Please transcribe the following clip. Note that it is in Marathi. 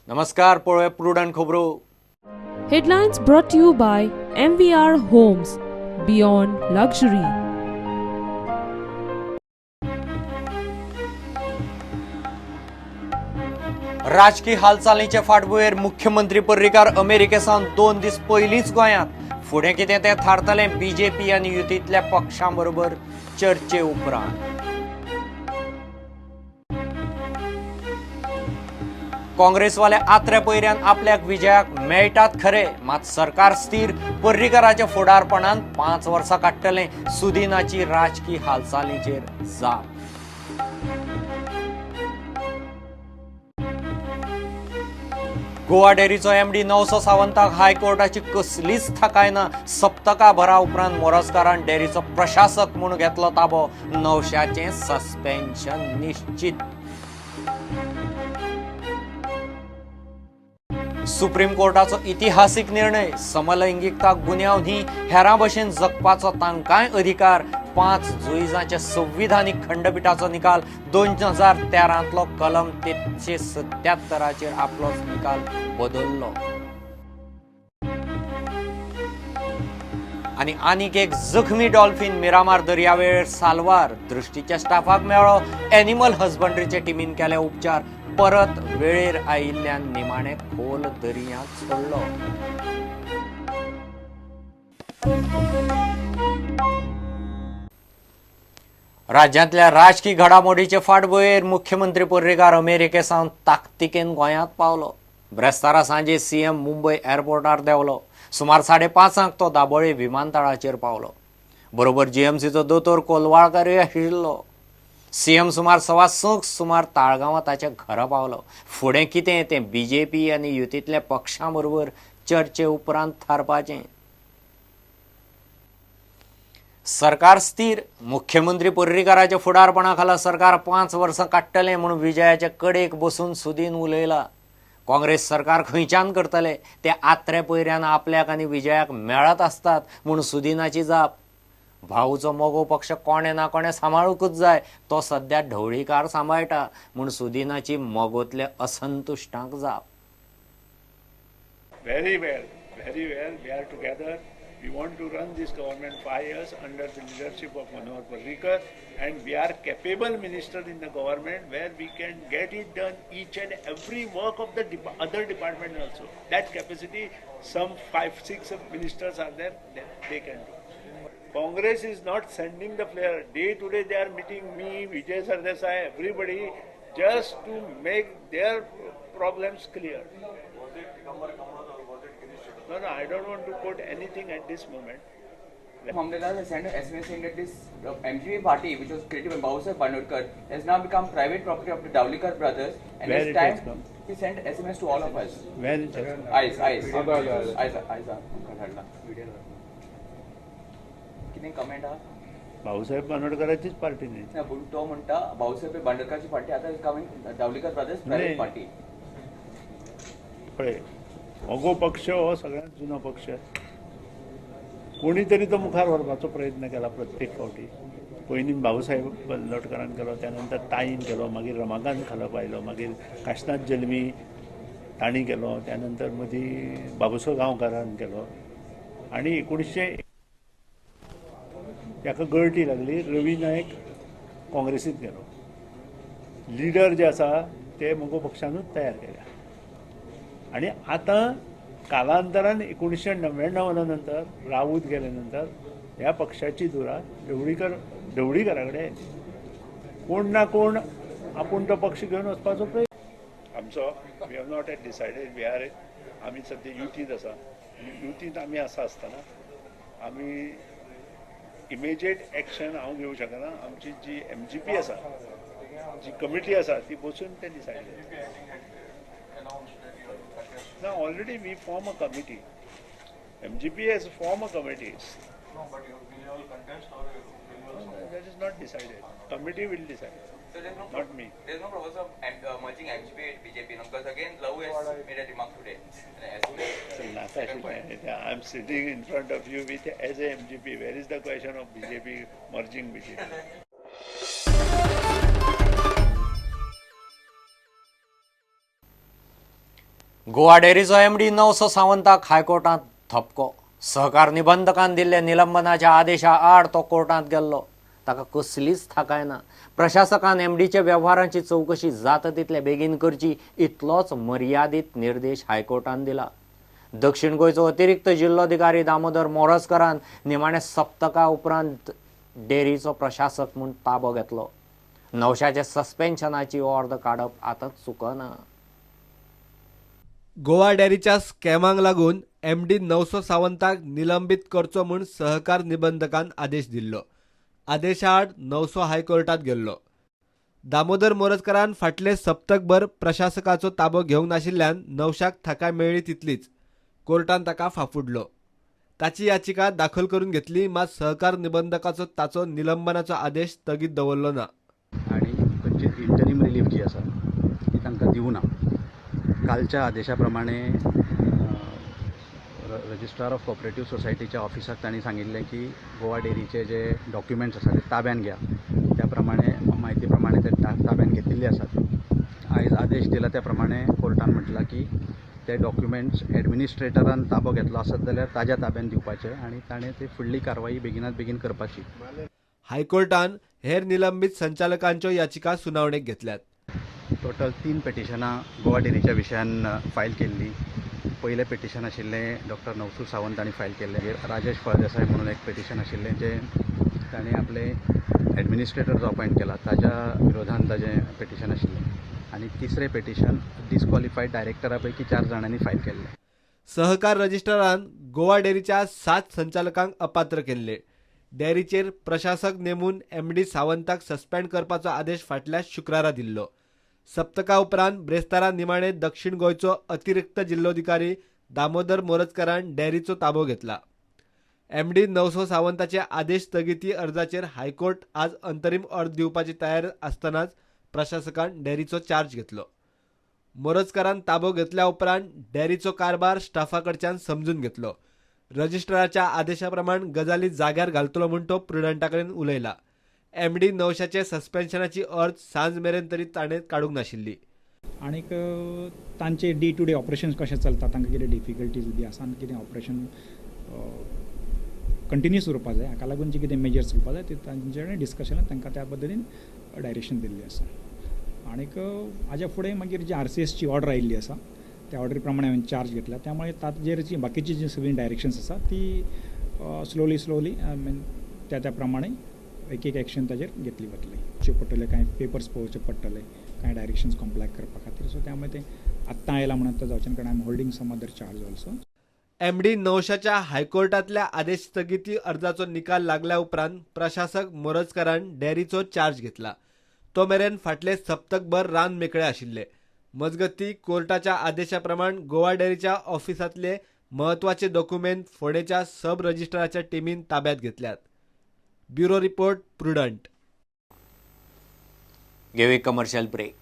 नमस्कार, पळोवया प्रुडंट खबरो. Headlines brought to you by MVR Homes, Beyond Luxury. राजकीय हालचालींचे फाटभुंयेर मुख्यमंत्री पर्रीकार अमेरिकेसावन 2 दीस पयलींच गोंयांत. फुडें कितें तें थारतलें बीजेपी आनी युतींतल्या पक्षां बरोबर चर्चे उपरांत. काँग्रेसवाले आत्र्या पयऱ्यान आपल्याक विजयाक मेळटात खरे, मात सरकार स्थिर. पर्रीकाराच्या फुडारपणान 5 वर्सां काडटले. सुदिनाची राजकीय हालचालींचेर जाप. गोवा डेरीचो एमडी नवसो सावंताक हायकोर्टाची कसलीच थाकाय ना. सप्तका भरा उपरांत मोरजकारान डेरीचो प्रशासक म्हूण घेतलो ताबो. नवश्याचें सस्पेन्शन निश्चित. सुप्रीम कोर्टाचो इतिहासीक निर्णय. समलैंगिकता गुन्यांव न्ही, हेरां भशेन जगपाचो तांकांय अधिकार. 5 जुइजांच्या संविधानीक खंडपीठाचो निकाल. 2013तलो कलम 377 आपलो निकाल बदललो. आनीक एक जखमी डॉल्फिन मिरामार दर्यावेळेर साल्वार. दृश्टीच्या स्टाफाक मेळ्ळो. एनिमल हजबंड्रीचे टिमीन केले उपचार. परत वेळेर आयिल्ल्यान निमाणे खोल दर्यांत सोडलो. राज्यांतल्या राजकीय घडामोडीचे फाटभुंयेर मुख्यमंत्री पर्रीकार अमेरिकेसावन ताकतिकेन गोंयांत पावलो. ब्रेस्तारा सांजे सीएम मुंबय एअरपोर्टार देवलो. सुमार 5:30 तो दाबोळे विमानतळाचेर पावलो. बरोबर जीएमसीचो दोतोर कोलवाळकारूय आशिल्लो. सीएम सुमार 6:15 सुमार ताळगांवां ताच्या घरा पावलो. फुडें कितें तें बीजेपी आनी युतींतल्या पक्षां बरोबर चर्चे उपरांत थारपाचें. सरकार स्थिर. मुख्यमंत्री पर्रीकाराच्या फुडारपणा खाला सरकार 5 वर्सां काडटलें म्हूण विजयाच्या कडेक बसून सुदीन उलयला. काँग्रेस सरकार खंयच्यान करतले ते आत्रे पयऱ्यान आपल्याक आनी विजयाक मेळत आसतात म्हूण सुदिनाची जाप. भाऊचो मोगो पक्ष कोणे ना कोणे सांबाळूंकच जाय. तो सध्या ढवळीकार सांबाळटा म्हूण सुदिनाची मोगोतल्या असंतुश्टांक जाप. Very well. We are together. We want to run this government 5 years under the leadership of Manohar Parrikar, and we are capable minister in the government where we can get it done each and every work of the other department also. That capacity, some 5-6 ministers are there, they can do. Congress is not sending the flare. Day to day they are meeting me, Vijay Sardesai, everybody, just to make their problems clear. No, I don't want to quote anything at this moment. Mamdala has sent an SMS saying that this MGP party, which was created by Bhausaheb Bandorkar, has now become private property of the Dawlikar brothers. And Where this it time, has come? he sent SMS to all of us. Where it has come? Eyes. किती कमेंट हा भाऊसाहेब बांदोडकरांचीच पार्टी नाही. तो म्हणता भाऊसाहेब बांदोडकरची पार्टी आता कमिंग दावलीकर ब्रदर्स प्रायव्हेट पार्टी. पळय, मोगो पक्ष हो सगळ्यांत जुनो पक्ष. कोणी तरी तो मुखार व्हरपाचो प्रयत्न केला प्रत्येक फावटी. पयलीं भाऊसाहेब बांदोडकरान केलो, त्यानंतर ताईन केलो, मागीर रमाकांत खालप आयलो, मागीर काशनाथ जल्मी तांणी केलो, त्यानंतर मदीं बाबूसो गांवकारान केलो, आनी 1900 ताका गळटी लागली. रवी नायक काँग्रेसींत गेलो. लिडर जे आसा ते मोगो पक्षानूच तयार केल्या. आनी आतां कालांतरान 1999 नंतर राऊत गेले नंतर ह्या पक्षाची धुरा ढवळीकरा कडेन कोण ना कोण आपूण तो पक्ष घेवन वचपाचो प्रयत्न. आमचो we have not yet decided. We are आमी सद्या युतींत आसा. युतींत आमी आसा आसतना आमी इमिजिएट एक्शन हांव घेवंक शकना. आमची जी MGP आसा, जी कमिटी आसा, ती बसून ते decide. Now already we form a committee. MGP has formed a committee. No, but will you all contest or that is not decided. Committee will decide. So there's no not me. There's no proposal of merging MGP with BJP because again Lau has made a remark today. I'm sitting in front of you with as a MGP. Where is the question of BJP merging BJP? Goa डेअरीचो एमडी नवसो सावंताक हायकोर्टात थपको. सहकार निबंधकान दिल्ल्या निलंबनाच्या आदेशा आड तो कोर्टात गेल्लो. ताका कसलीच थाकाय ना. प्रशासकान एमडीच्या व्यवहारांची चौकशी जाता तितले बेगीन करची इतलोच मर्यादित निर्देश हायकोर्टान दिला. दक्षिण गोंयचो अतिरिक्त जिल्लोधिकारी दामोदर मोरजकरान निमाणे सप्तका उपरांत डेअरीचो प्रशासक म्हूण ताबो घेतलो. नवशाचे सस्पेन्शनाची अर्द काडप आतां चुकना. गोवा डेअरीच्या स्कॅमांक लागून एमडी नवसो सावंताक निलंबित करचो म्हूण सहकार निबंधकान आदेश दिल्लो. आदेशा आड नवसो हायकोर्टात गेल्लो. दामोदर मोरजकरान फाटले सप्तकभर प्रशासकाचो ताबो घेवंक नाशिल्ल्यान नवशाक थाकाय मेळ्ळी तितलीच. कोर्टान ताका फाफुडलो. ताची याचिका दाखल करून घेतली, मात सहकार निबंधकाचो ताचो निलंबनाचो आदेश स्थगीत दवरलो ना. आणि खंयची इंटरीम रिलीफ जी आसा ती तांकां दिवना. कालच्या आदेशा प्रमाणे रजिस्ट्रार ऑफ कॉपरेटिव्ह सोसायटीच्या ऑफिसाक तांणी सांगिल्लें की गोवा डेअरीचे जे डॉक्युमेंट्स आसा ते ताब्यान घ्या. त्या प्रमाणे म्हायती प्रमाणे ते ताब्यान घेतिल्ले आसात. आयज आदेश दिला त्या प्रमाणे कोर्टान म्हटलां की ते डॉक्युमेंट्स एडमिनिस्ट्रेटरान ताबो घेतलो आसत जाल्यार ताज्या ताब्यान दिवपाचे आनी ताणें ती फुडली कारवाई बेगिनात बेगीन करपाची. हायकोर्टान हेर निलंबित संचालकांच्यो याचिका सुनावणेक घेतल्यात. टोटल 3 पेटिशनां गोवा डेअरीच्या विशयान फायल केल्ली. पयलें पेटिशन आशिल्लें डॉक्टर नवसू सावंत हांणी फायल केल्लें. राजेश फळदेसाय म्हणून एक पेटिशन आशिल्लें जे ताणें आपले एडमिनिस्ट्रेटर जो अपॉयंट केला ताज्या विरोधांत ताजें पेटिशन आशिल्लें. आनी तिसरें पेटिशन डिस्क्वॉलिफायड डायरेक्टरा पैकी 4 जाणांनी फायल केल्लें. सहकार रजिस्ट्रारान गोवा डेअरीच्या 7 संचालकांक अपात्र केल्ले. डेअरीचेर प्रशासक नेमून एमडी सावंताक सस्पेंड करपाचो आदेश फाटल्या शुक्रारा दिल्लो. सप्तका उपरांत ब्रेस्तारा निमाणे दक्षिण गोंयचो अतिरिक्त जिल्लोधिकारी दामोदर मोरजकरान डेअरीचो ताबो घेतला. एमडी नवसो सावंताचे आदेश स्थगिती अर्जाचेर हायकोर्ट आज अंतरीम अर्ज दिवपाची तयार आसतनाच प्रशासकान डेअरीचो चार्ज घेतलो. मोरजकरान ताबो घेतल्या उपरांत डेअरीचो कारभार स्टाफा कडच्यान समजून घेतलो. रजिस्ट्राराच्या आदेशा प्रमाण गजाली जाग्यार घालतलो म्हूण तो प्रुडंटा कडेन उलयला. एमडी नवशाचे सस्पेन्शनाची अर्ज सांज मेरेन तरी ताणें काडूंक नाशिल्ली. आनीक तांचे डे टू डे ऑपरेशन्स कशें चलता, तांकां कितें डिफिकल्टीज बी आसा आनी कितें ऑपरेशन कंटिन्यूस उरपा जाय, हाका लागून जे कितें मेजर्स घेवपा जाय ते तांचे कडेन डिस्कशनान तांकां त्या पद्दतीन डायरेक्शन दिल्ली आसा. आनीक हाज्या फुडें मागीर जी RCSची ऑर्डर आयिल्ली आसा त्या ऑर्डरी प्रमाणे हांवें चार्ज घेतला. त्यामुळे ताजेर जी बाकीची जी सगळी डायरेक्शन्स आसा ती स्लोली त्या प्रमाणे एक एक्शन ताजेर घेतली वतली. पडटले कांय पेपर्स पळोवचे पडटले, कांय डायरेक्शन्स कॉम्प्लाय करपा खातीर. सो त्यामुळे ते आत्तां आयला म्हणून तो जावचे कारण I am holding some other charge also. MD नवशाच्या हायकोर्टातल्या आदेश स्थगिती अर्जाचो निकाल लागल्या उपरांत प्रशासक मोरजकरान डेअरीचो चार्ज घेतला. तो मेरेन फाटले सप्तकभर रान मेकळे आशिल्ले. मजगतीं कोर्टाच्या आदेशा प्रमाण गोवा डेअरीच्या ऑफिसांतले महत्वाचे डॉक्युमेंट फोंडेच्या सब रजिस्ट्राराच्या टिमीन ताब्यात घेतल्यात. Bureau report prudent. घेऊ एक कमर्शियल ब्रेक.